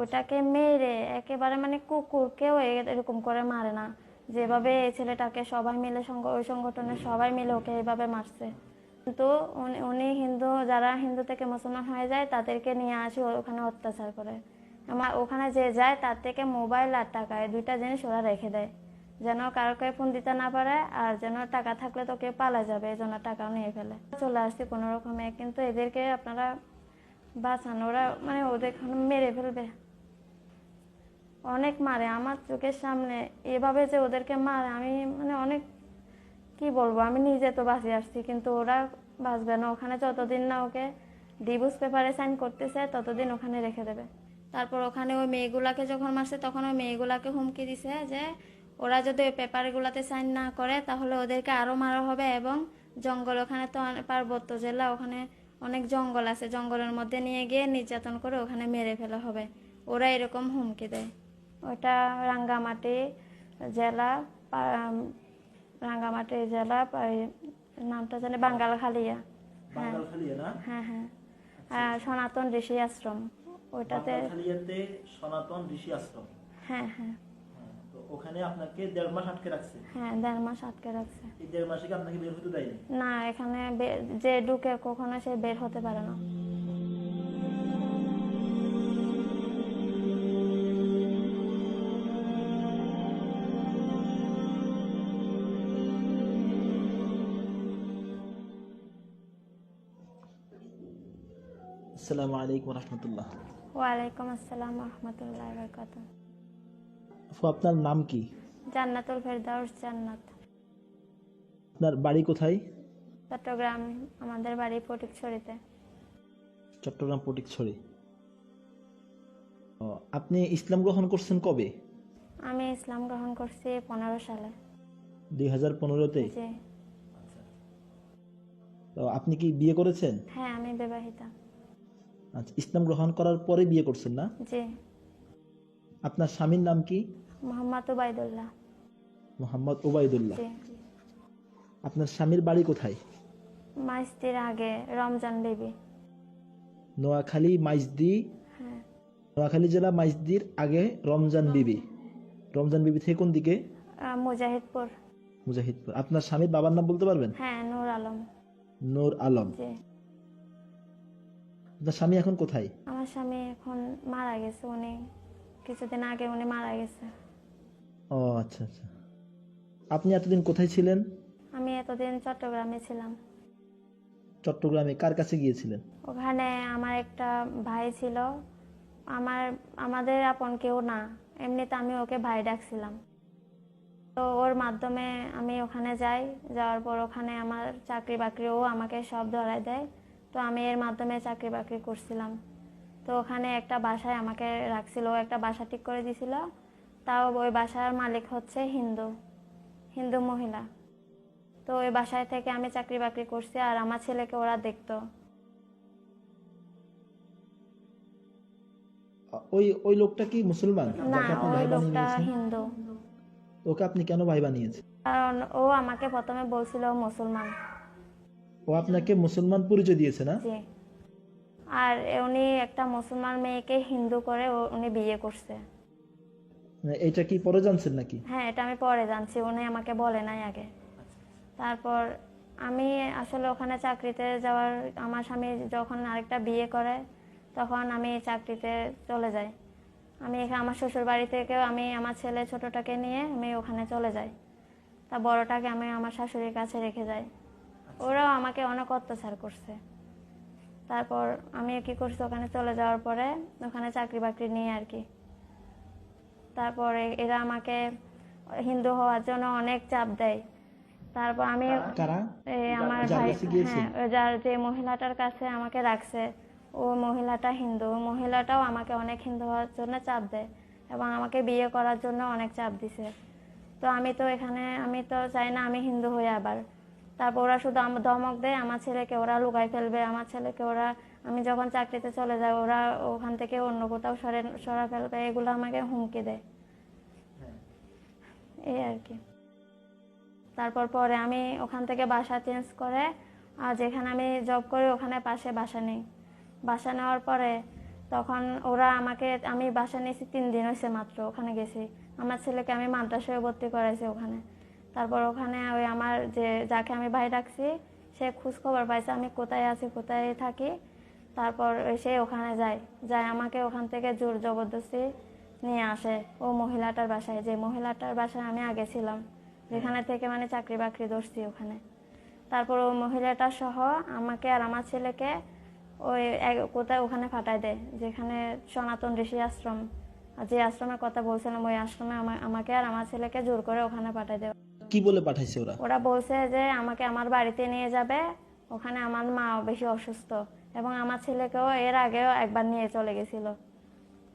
ওটাকে মেরে একেবারে মানে কুকুরকেও এরকম করে মারে না, যেভাবে এই ছেলেটাকে সবাই মিলে ওই সংগঠনের সবাই মিলে ওকে এইভাবে মারছে। কিন্তু উনি হিন্দু, যারা হিন্দু থেকে মুসলমান হয়ে যায় তাদেরকে নিয়ে আসে ওখানে অত্যাচার করে। ওখানে যে যায় তার থেকে মোবাইল আর টাকা, এই দুইটা জিনিস ওরা রেখে দেয়, যেন কারোকে ফোন দিতে না পারে, আর যেন টাকা থাকলে তো কেউ পালা যাবে, এই জন্য টাকাও নিয়ে ফেলে। চলে আসছি কোনো রকমে, কিন্তু এদেরকে আপনারা বাঁচান, ওরা মানে ওদের মেরে ফেলবে। অনেক মারে আমার চোখের সামনে, এভাবে যে ওদেরকে মারে আমি মানে অনেক কি বলবো, আমি নিজে তো বাঁচিয়ে আসছি, কিন্তু ওরা বাঁচবে না। ওখানে যতদিন না ওকে ডিভোর্স পেপারে সাইন করতেছে ততদিন ওখানে রেখে দেবে। তারপর ওখানে ওই মেয়েগুলাকে যখন মারছে তখন ওই মেয়েগুলাকে হুমকি দিছে যে ওরা যদি ওই পেপারগুলোতে সাইন না করে তাহলে ওদেরকে আরও মারা হবে, এবং জঙ্গল, ওখানে তো পার্বত্য জেলা, ওখানে অনেক জঙ্গল আছে, জঙ্গলের মধ্যে নিয়ে গিয়ে নির্যাতন করে ওখানে মেরে ফেলা হবে, ওরা এরকম হুমকি দেয়। ওটা রাঙ্গামাটি জেলা, রাঙ্গামাটি জেলা, নামটা জানি বাঙ্গালখালিয়া। হ্যাঁ হ্যাঁ হ্যাঁ, সনাতন ঋষি আশ্রম ওইটাতে। সনাতন ঋষি আশ্রম। হ্যাঁ হ্যাঁ। তো ওখানে আপনাকে 1.5 মাস আটকে রাখছে? হ্যাঁ 1.5 মাস আটকে রাখছে। এই 1.5 মাসে কি আপনাকে বের হতে দেয়নি? না, এখানে যে ঢুকে কখনো সে বের হতে পারে না। আসসালামু আলাইকুম রহমতুল্লাহ। ওয়ালাইকুম আসসালাম রহমতুল্লাহ বারাকাতুহু। আপু, আপনার নাম কি? জান্নাতুল ফেরদাউস জান্নাত। আপনার বাড়ি কোথায়? চট্টগ্রাম, আমাদের বাড়ি ফটিকছড়িতে। চট্টগ্রাম ফটিকছড়ি। আপনি ইসলাম গ্রহণ করছেন কবে? আমি ইসলাম গ্রহণ করছি 15 সালে। 2015-তে? জি। তো আপনি কি বিয়ে করেছেন? হ্যাঁ, আমি বিবাহিতা। আচ্ছা, ইসলাম গ্রহণ করার পরে বিয়ে করছেন না? জি। আপনার স্বামীর নাম কি? মোহাম্মদ ওবায়দুল্লাহ। মোহাম্মদ ওবায়দুল্লাহ। জি। আপনার স্বামীর বাড়ি কোথায়? মাইজদির আগে রমজান বিবি। নোয়াখালী মাইজদি। হ্যাঁ। নোয়াখালী জেলা মাইজদির আগে রমজান বিবি। রমজান বিবি থেকে কোন দিকে? মুজাহিদপুর। মুজাহিদপুর। আপনার স্বামীর বাবার নাম বলতে পারবেন? হ্যাঁ, নূর আলম। নূর আলম। জি। আপনার স্বামী এখন কোথায়? আমার স্বামী এখন মারা গেছে, উনি কিছুদিন আগে উনি মারা গেছে। ও আচ্ছা আচ্ছা। আপনি এতদিন কোথায় ছিলেন? আমি এতদিন চট্টগ্রামে ছিলাম। চট্টগ্রামে কার কাছে গিয়েছিলেন? ওখানে আমার একটা ভাই ছিল, আমাদের আপন কেউ না, এমনিতে আমি ওকে ভাই ডাকছিলাম। তো ওর মাধ্যমে আমি ওখানে যাই, যাওয়ার পর ওখানে আমার চাকরি বাকরিও আমাকে সব ধরায় দেয়। তো আমি এর মাধ্যমে চাকরি বাকরি করছিলাম। তো ওখানে একটা বাসায় আমাকে রাখছিল, একটা বাসা ঠিক করে দিছিল। তাও ওই বাসার মালিক হচ্ছে হিন্দু মহিলা। তো ওই বাসায় থেকে আমি চাকরি বাকরি করছি, আর আমার ছেলেকে ওরা দেখতো। ওই লোকটা কি মুসলমান? না, যাকে আপনি ওই ভাই বানিয়ে লোকটা নিয়েছেন? হিন্দু। ওকে আপনি কেন ভাই বানিয়েছেন? কারণ ও আমাকে প্রথমে বলছিল ও মুসলমান। ও আপনাকে মুসলমান পরিচয় দিয়েছে না? জি। আর উনি একটা মুসলমান মেয়েকে হিন্দু করে উনি বিয়ে করছে। এটা কি পরে জানছেন নাকি? হ্যাঁ, এটা আমি পরে জানছি, উনি আমাকে বলে নাই আগে। তারপর আমি আসলে ওখানে চাকরিতে যাওয়ার, আমার স্বামী যখন আরেকটা বিয়ে করে তখন আমি চাকরিতে চলে যাই। আমি এখানে আমার শ্বশুর বাড়ি থেকেও আমি আমার ছেলে ছোটটাকে নিয়ে আমি ওখানে চলে যাই। তা বড়টাকে আমি আমার শাশুড়ির কাছে রেখে যাই। ওরাও আমাকে অনেক অত্যাচার করছে। তারপর আমি কি করছি, ওখানে চলে যাওয়ার পরে ওখানে চাকরি বাকরি নিয়ে আর কি, তারপরে এরা আমাকে হিন্দু হওয়ার জন্য অনেক চাপ দেয়। তারপর আমি আমার ভাই, হ্যাঁ, যার যে মহিলাটার কাছে আমাকে রাখছে, ও মহিলাটা হিন্দু, ওই মহিলাটাও আমাকে অনেক হিন্দু হওয়ার জন্য চাপ দেয় এবং আমাকে বিয়ে করার জন্য অনেক চাপ দিছে। তো আমি তো চাই না আমি হিন্দু হই আবার। তারপর ওরা শুধু আমার ধমক দেয়, আমার ছেলেকে ওরা লুকাই ফেলবে, আমার ছেলেকে ওরা, আমি যখন চাকরিতে চলে যাই ওরা ওখান থেকে অন্য কোথাও সরা ফেলবে, এগুলো আমাকে হুমকি দেয়, এই আর কি। তারপর পরে আমি ওখান থেকে বাসা চেঞ্জ করে, আর যেখানে আমি জব করি ওখানে পাশে বাসা নেই। বাসা নেওয়ার পরে তখন ওরা আমাকে, আমি বাসা নিয়েছি 3 দিন হয়েছে মাত্র, ওখানে গেছি। আমার ছেলেকে আমি মাদ্রাসায় ভর্তি করাইছি ওখানে। তারপর ওখানে ওই আমার যাকে আমি ভাই ডাকছি, সে খোঁজ খবর পাইছে আমি কোথায় আছি, কোথায় থাকি। তারপর সে ওখানে যায় আমাকে ওখান থেকে জোর জবরদস্তি নিয়ে আসে ও মহিলাটার বাসায়, যে মহিলাটার বাসায় আমি আগে ছিলাম, যেখানে থেকে মানে চাকরি বাকরি ধরছি ওখানে। তারপর ওই মহিলাটা সহ আমাকে আর আমার ছেলেকে ওই কোথায় ওখানে পাঠায় দেয়, যেখানে সনাতন ঋষি আশ্রম, যে আশ্রমের কথা বলছিলাম, ওই আশ্রমে আমাকে আর আমার ছেলেকে জোর করে ওখানে পাঠায় দেয়। কি বলে পাঠাইছে ওরা? ওরা বলছে যে আমাকে আমার বাড়িতে নিয়ে যাবে, ওখানে আমার মা বেশি অসুস্থ, এবং আমার ছেলেকেও এর আগেও একবার নিয়ে চলে গেছিল,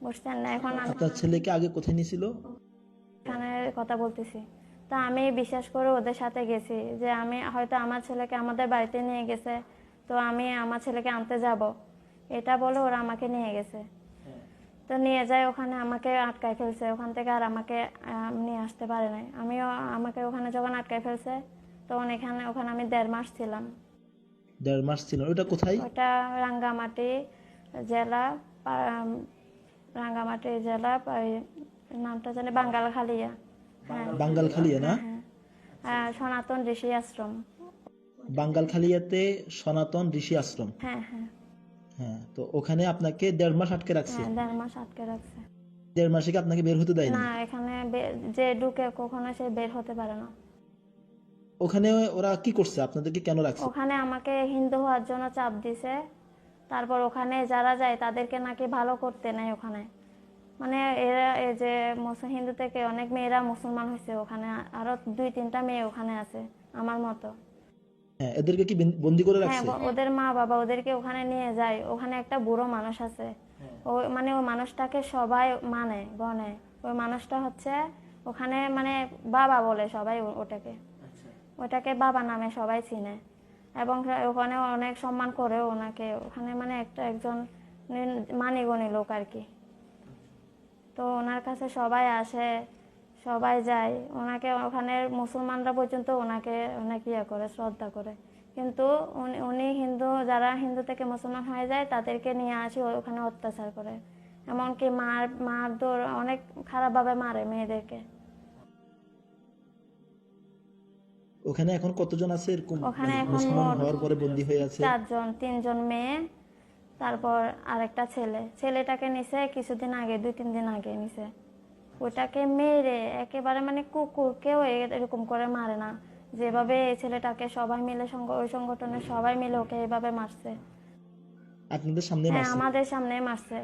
বুঝছেন না? এখন আমি আপনার ছেলেকে আগে কোথায় নিয়েছিল? এখানে কথা বলতেছি, তা আমি বিশ্বাস করে ওদের সাথে গেছি যে আমি হয়তো আমার ছেলেকে আমাদের বাড়িতে নিয়ে গেছে, তো আমি আমার ছেলেকে আনতে যাব, এটা বলে ওরা আমাকে নিয়ে গেছে। তো নিয়ে যায় ওখানে, আমাকে আটকায় ফেলছে ওখান থেকে, আর আমাকে নিয়ে আসতে পারে নাই। আমাকে ওখানে যখন আটকায় ফেলছে, তখন ওখানে আমি 1.5 মাস ছিলাম। 1.5 মাস ছিল। ওটা কোথায়? ওটা রাঙ্গামাটি জেলা, রাঙ্গামাটি জেলা, নামটা জানি বাঙ্গালখালিয়া। হ্যাঁ, বাঙ্গালখালিয়া না? সনাতন ঋষি আশ্রম। বাঙ্গালখালিয়াতে সনাতন ঋষি আশ্রম। হ্যাঁ হ্যাঁ হ্যাঁ, তো ওখানে আপনাকে 1.5 মাস আটকে রাখছে। হ্যাঁ, 1.5 মাস আটকে রাখছে। 1.5 মাসে কি আপনাকে বের হতে দেয়নি? না, এখানে যে ঢুকে কখনো সে বের হতে পারে না। ওখানে ওরা কি করছে? আপনাদেরকে কেন রাখছে? ওখানে আমাকে হিন্দু হওয়ার জন্য চাপ দিছে। তারপর ওখানে যারা যায় তাদেরকে নাকি ভালো করতে নাই ওখানে, মানে এরা এই যে হিন্দু থেকে অনেক মেয়েরা মুসলমান হয়েছে ওখানে, আরো 2-3টা মেয়ে ওখানে আছে আমার মতো। হ্যাঁ, এদেরকে কি বন্দি করে হ্যাঁ, রাখছে? ওদের মা বাবা ওদেরকে ওখানে নিয়ে যায়। ওখানে একটা বুড়ো মানুষ আছে, মানে ওই মানুষটাকে সবাই গনে। ওই মানুষটা হচ্ছে ওখানে মানে বাবা বলে সবাই ওটাকে বাবা নামে সবাই চিনে, এবং ওখানে অনেক সম্মান করে ওনাকে। ওখানে মানে একজন মানিগণী লোক আর কি। তো ওনার কাছে সবাই আসে, সবাই যায় ওনাকে, ওখানে মুসলমানরা পর্যন্ত ওনাকে অনেক করে, শ্রদ্ধা করে। কিন্তু উনি যারা হিন্দু থেকে মুসলমান হয়ে যায় তাদেরকে নিয়ে আসি ওখানে অত্যাচার করে, এমনকি মারধর অনেক খারাপভাবে মারে মেয়েদেরকে। ওখানে এখন কতজন আছে এরকম ওখানে এখন মুসলমান হওয়ার পরে বন্দি হয়ে আছে? 4 জন, 3 জন মেয়ে, তারপর আরেকটা ছেলেটাকে নিছে কিছুদিন আগে, 2-3 দিন আগে নিছে। ওটাকে মেরে একেবারে মানে কুকুর কেউ এরকম করে মারে না, যেভাবে এই ছেলেটাকে সবাই মিলে ওই সংগঠনের সবাই মিলে ওকে এভাবে মারছে। আপনাদের সামনে হ্যাঁ, মারছে? আমাদের সামনে মারছে।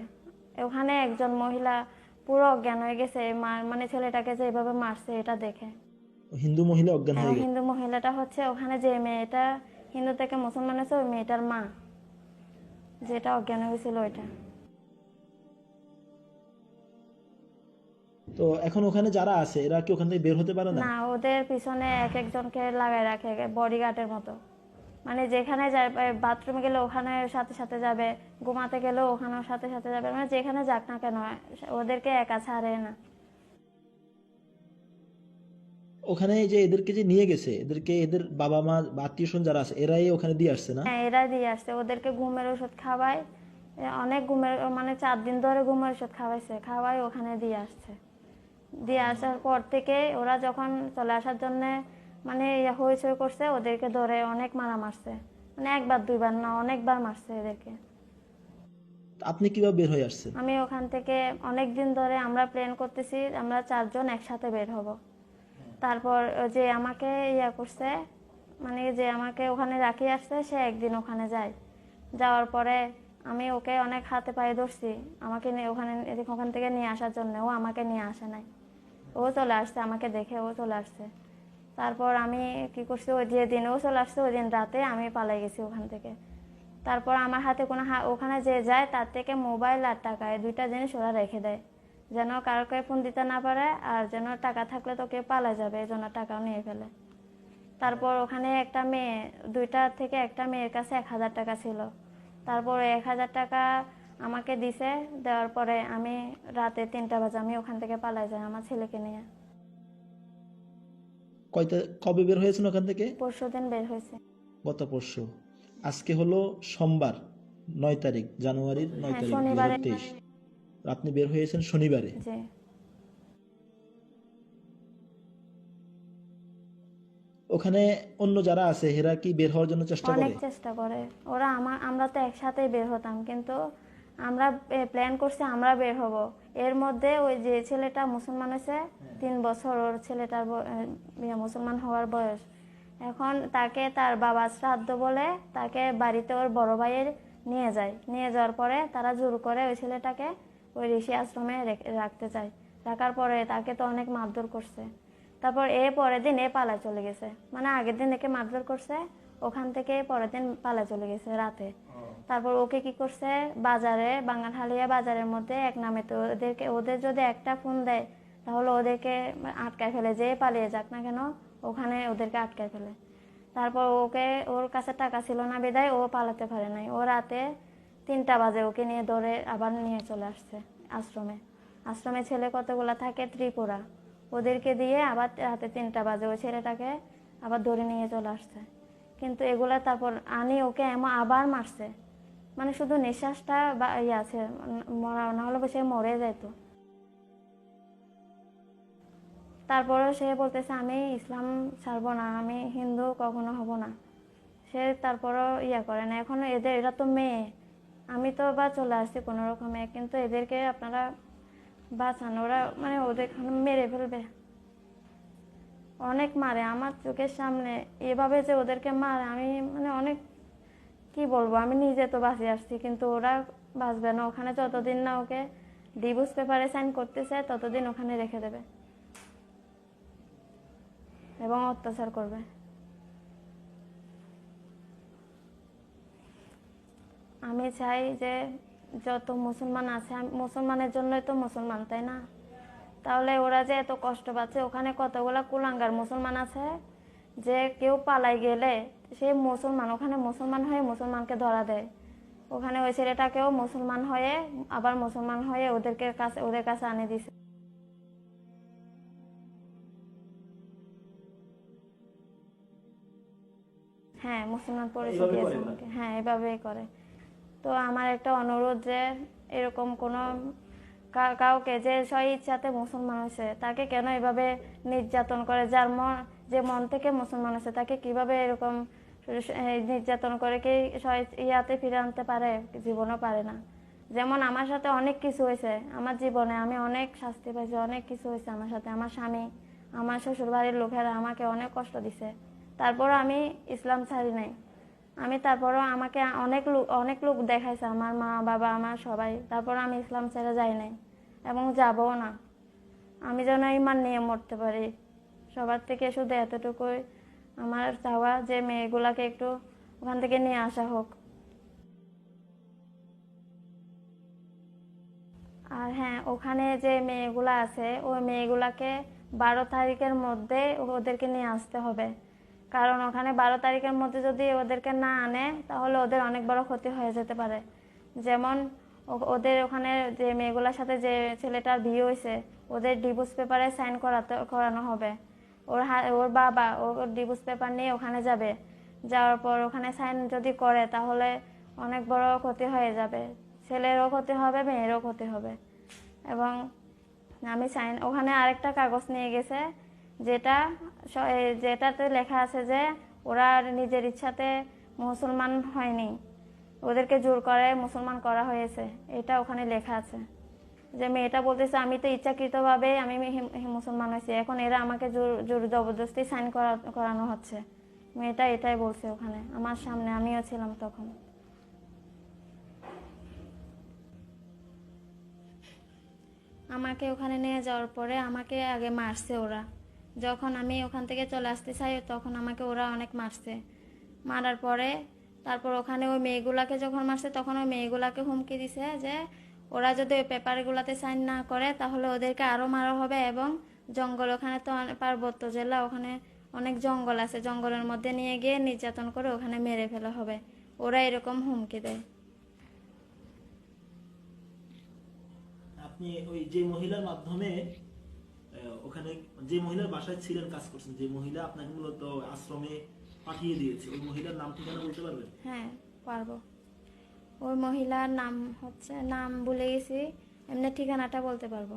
ওখানে একজন মহিলা পুরো অজ্ঞান হয়ে গেছে, মানে ছেলেটাকে যে এভাবে মারছে এটা দেখে। হিন্দু মহিলা অজ্ঞান হয়ে গেছে? হিন্দু মহিলাটা হচ্ছে ওখানে যে মেয়েটা হিন্দু থেকে মুসলমান হয়েছে, ওই মেয়েটার মা, যেটা অজ্ঞান হয়েছিল ওইটা। তো এখন ওখানে যারা আছে এরা কি ওখান থেকে বের হতে পারে না? না, ওদের পিছনে একজনকে লাগাই রাখে বডিগার্ডের মতো, মানে যেখানে যায়, বাথরুমে গেলে ওখানে সাথে সাথে যাবে, ঘুমাতে গেলেও ওখানেও সাথে সাথে যাবে, মানে যেখানে যাক না কেন ওদেরকে একা ছাড়ে না। ওখানে যে এদেরকে যে নিয়ে গেছে, এদের বাবা মা বা আত্মীয় স্বজন যারা আছে এরাই ওখানে দিয়ে আসছে না? হ্যাঁ, এরা দিয়ে আসছে, ওদেরকে ঘুমের ওষুধ খাওয়ায়, অনেক ঘুমের মানে 4 দিন ধরে ঘুমের ওষুধ খাওয়াই ওখানে দিয়ে আসছে। দিয়ে আসার পর থেকে ওরা যখন চলে আসার জন্য মানে হইচই করছে, ওদেরকে ধরে অনেক মারছে, মানে 1-2বার না, অনেকবার মারছে এদেরকে। আপনি কিভাবে বের হয়ে আসছেন? আমি ওখান থেকে অনেক দিন ধরে আমরা প্ল্যান করতেছি, আমরা 4 জন একসাথে বের হব। তারপর যে আমাকে করছে, মানে যে আমাকে ওখানে রাখিয়ে আসছে, সে একদিন ওখানে যাওয়ার পরে আমি ওকে অনেক হাতে পায়ে ধরছি আমাকে ওখান থেকে নিয়ে আসার জন্য। ও আমাকে নিয়ে আসে নাই, ও চলে আসছে, আমাকে দেখে ও চলে আসছে। তারপর আমি কি করছি, ওই যেদিন ও চলে আসছে ওই দিন রাতে আমি পালাই গেছি ওখান থেকে। তারপর আমার হাতে কোনো ওখানে যে যায় তার থেকে মোবাইল আর টাকা, এই 2টা জিনিস ওরা রেখে দেয়, যেন কাউকে ফোন দিতে না পারে, আর যেন টাকা থাকলে তো কেউ পালা যাবে, এই জন্য টাকাও নিয়ে ফেলে। তারপর ওখানে একটা মেয়ে, 2টা থেকে একটা মেয়ের কাছে 1000 টাকা ছিল। তারপর 1000 টাকা আমাকে দিছে, দেওয়ার পরে আমি রাতে 3টা বাজে আমি ওখান থেকে পালাই যাই আমার ছেলেকে নিয়ে। কবে বের হয়েছেন ওখান থেকে? পরশুদিন বের হয়েছে। গত পরশু। আজকে হলো সোমবার, 9 তারিখ, জানুয়ারির 9 হ্যাঁ, তারিখ শনিবারে। 2023। আপনি বের হয়েছেন শনিবারে। জি। ওখানে অন্য যারা আছে এরা কি বের হওয়ার জন্য চেষ্টা অনেক করে? চেষ্টা করে ওরা। আমরা তো একসাথেই বের হতাম, কিন্তু আমরা প্ল্যান করছি আমরা বের হব। এর মধ্যে ওই যে ছেলেটা মুসলমান হয়েছে 3 বছর, ওর ছেলেটার মুসলমান হওয়ার বয়স। এখন তাকে তার বাবা শ্রাদ্ধ বলে তাকে বাড়িতে ওর বড় ভাইয়ের নিয়ে যায়। নিয়ে যাওয়ার পরে তারা জোর করে ওই ছেলেটাকে ওই ঋষি আশ্রমে রাখতে চায়। রাখার পরে তাকে তো অনেক মারধর করছে। তারপর পরের দিন পালায় চলে গেছে, মানে আগের দিন একে মারধর করছে, ওখান থেকে পরের দিন পালায় চলে গেছে রাতে। তারপর ওকে কি করছে, বাজারে বাঙালহালিয়া বাজারের মধ্যে এক নামে, তো ওদের যদি একটা ফোন দেয় তাহলে ওদেরকে আটকায় ফেলে, যে পালিয়ে যাক না কেন ওখানে ওদেরকে আটকায় ফেলে। তারপর ওর কাছে টাকা ছিল না বিদায় ও পালাতে পারে নাই। ও রাতে 3টা বাজে ওকে নিয়ে ধরে আবার নিয়ে চলে আসছে আশ্রমে। আশ্রমে ছেলে কতগুলা থাকে ত্রিপুরা, ওদেরকে দিয়ে আবার রাতে 3টা বাজে ওই ছেলেটাকে আবার ধরে নিয়ে চলে আসছে। কিন্তু এগুলা তারপর ওকে আবার মারছে, মানে শুধু নিঃশ্বাসটা আছে, মরা না হলে সে মরে যেত। তারপরে সে বলতেছে আমি ইসলাম ছাড়বো না, আমি হিন্দু কখনো হব না। সে তারপরও করে না। এখন এরা তো মেয়ে, আমি তো বা চলে আসছি কোনো রকমে, কিন্তু এদেরকে আপনারা বাঁচান, ওরা মানে ওদের মেরে ফেলবে। অনেক মারে আমার চোখের সামনে, এভাবে যে ওদেরকে মারে আমি মানে অনেক কি বলবো, আমি নিজে তো বাঁচে আসছি, কিন্তু ওরা বাঁচবে না। ওখানে যতদিন না ওকে ডিভোর্স পেপারে সাইন করতেছে ততদিন ওখানে রেখে দেবে এবং অত্যাচার করবে। আমি চাই যে যত মুসলমান আছে, মুসলমানের জন্যই তো মুসলমান, তাই না? তাহলে ওরা যে এত কষ্ট পাচ্ছে, ওখানে কতগুলা কুলাঙ্গার মুসলমান আছে যে কেউ পালাই গেলে সে মুসলমান, ওখানে মুসলমান হয়ে মুসলমানকে ধরা দেয়। ওখানে ওই ছেলেটাকেও মুসলমান হয়ে আবার মুসলমান হয়ে ওদের কাছে আনে দিছে। হ্যাঁ, মুসলমান পরিচয় দিয়েছে আমাকে। হ্যাঁ, এভাবেই করে। তো আমার একটা অনুরোধ যে এরকম কোনো কাউকে যে ইচ্ছাতে মুসলমান হয়েছে তাকে কেন এভাবে নির্যাতন করে, যে মন থেকে মুসলমান হয়েছে তাকে কিভাবে এরকম নির্যাতন করে কি ইয়াতে ফিরে আনতে পারে? জীবনও পারে না। যেমন আমার সাথে অনেক কিছু হয়েছে আমার জীবনে, আমি অনেক শাস্তি পাইছি, অনেক কিছু হয়েছে আমার সাথে। আমার স্বামী, আমার শ্বশুর বাড়ির লোকেরা আমাকে অনেক কষ্ট দিছে, তারপরও আমি ইসলাম ছাড়ি নাই। আমি তারপরও আমাকে অনেক লোক দেখাইছে, আমার মা বাবা আমার সবাই, তারপর আমি ইসলাম ছেড়ে যাই নাই এবং যাবও না। আমি যেন ইমান নিয়ে মরতে পারি। সবার থেকে শুধু এতটুকুই আমার চাওয়া যে মেয়েগুলাকে একটু ওখান থেকে নিয়ে আসা হোক। আর হ্যাঁ, ওখানে যে মেয়েগুলা আছে ওই মেয়েগুলাকে 12 তারিখের মধ্যে ওদেরকে নিয়ে আসতে হবে, কারণ ওখানে 12 তারিখের মধ্যে যদি ওদেরকে না আনে তাহলে ওদের অনেক বড় ক্ষতি হয়ে যেতে পারে। যেমন ওদের ওখানে যে মেয়েগুলোর সাথে যে ছেলেটার বিয়ে হয়েছে ওদের ডিভোর্স পেপারে সাইন করানো হবে। ওর বাবা ওর ডিভোর্স পেপার নিয়ে ওখানে যাবে, যাওয়ার পর ওখানে সাইন যদি করে তাহলে অনেক বড় ক্ষতি হয়ে যাবে, ছেলেরও ক্ষতি হবে মেয়েরও ক্ষতি হবে। এবং আমি ওখানে আরেকটা কাগজ নিয়ে গেছে যেটাতে লেখা আছে যে ওরা নিজের ইচ্ছাতে মুসলমান হয়নি, ওদেরকে জোর করে মুসলমান করা হয়েছে, এটা ওখানে লেখা আছে। যে মেয়েটা বলতেছে আমি তো ইচ্ছাকৃতভাবে আমি মুসলমান হয়েছি, এখন এরা আমাকে জোর জবরদস্তি সাইন করানো হচ্ছে। মেয়েটা এটাই বলছে ওখানে আমার সামনে, আমিও ছিলাম তখন। আমাকে ওখানে নিয়ে যাওয়ার পরে আমাকে আগে মারছে ওরা। যখন আমি ওখান থেকে চলে আসতে চাই তখন আমাকে ওরা অনেক মারছে। মারার পরে তারপর ওখানে ওই মেয়েগুলাকে যখন মারছে তখন ওই মেয়েগুলাকে হুমকি দিছে যে ওরা যদি ওই পেপারগুলোতে সাইন না করে তাহলে ওদেরকে আরও মারা হবে, এবং জঙ্গল, ওখানে তো পার্বত্য জেলা, ওখানে অনেক জঙ্গল আছে, জঙ্গলের মধ্যে নিয়ে গিয়ে নির্যাতন করে ওখানে মেরে ফেলা হবে। ওরা এরকম হুমকি দেয়। আপনি ওই যে মহিলার মাধ্যমে ওখানে যে মহিলার বাসায় ছিলেন, কাজ করছেন, যে মহিলা আপনাকে মূলত আশ্রমে পাঠিয়ে দিয়েছে, ওই মহিলার নাম ঠিকানা বলতে পারবেন? হ্যাঁ, পারবো। ওই মহিলার নাম হচ্ছে, নাম ভুলে গেছি, এমনি ঠিকানাটা বলতে পারবো।